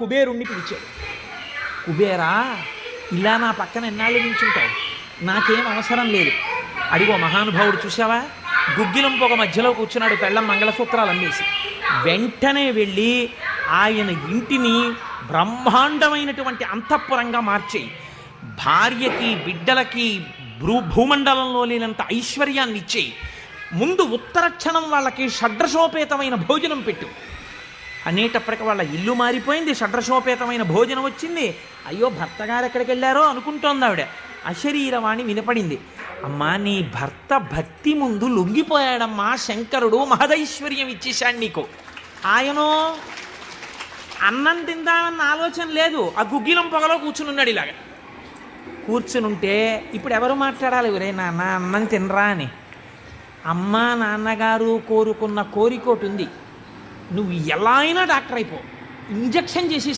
కుబేరుణ్ణి పిలిచాడు. కుబేరా, ఇలా నా పక్కన ఎన్నాళ్ళు నించుంటావు, నాకేం అవసరం లేదు. అడిగో మహానుభావుడు చూసావా, గుగ్గిలంపు ఒక మధ్యలో కూర్చున్నాడు, పెళ్ళం మంగళసూత్రాలు అమ్మేసి. వెంటనే వెళ్ళి ఆయన ఇంటిని బ్రహ్మాండమైనటువంటి అంతఃపురంగా మార్చేయి, భార్యకి బిడ్డలకి భూమండలంలో లేనంత ఐశ్వర్యాన్ని ఇచ్చేయి, ముందు ఉత్తరక్షణం వాళ్ళకి షడ్రశోపేతమైన భోజనం పెట్టు అనేటప్పటికి వాళ్ళ ఇల్లు మారిపోయింది, షడ్రశోపేతమైన భోజనం వచ్చింది. అయ్యో భర్తగారు ఎక్కడికి వెళ్ళారో అనుకుంటోంది ఆవిడ. అశరీరవాణి వినపడింది. అమ్మా, నీ భర్త భక్తి ముందు లొంగిపోయాడమ్మా, శంకరుడు మహదైశ్వర్యం ఇచ్చేశాడు నీకు. ఆయనో అన్నం తిందామన్న ఆలోచన లేదు, ఆ గుగ్గిలం పొగలో కూర్చునున్నాడు. ఇలాగ కూర్చునుంటే ఇప్పుడు ఎవరు మాట్లాడాలి, ఒరే నాన్న అన్నం తినరా అని. అమ్మా నాన్నగారు కోరుకున్న కోరికోటి ఉంది, నువ్వు ఎలా అయినా డాక్టర్ అయిపో, ఇంజక్షన్ చేసి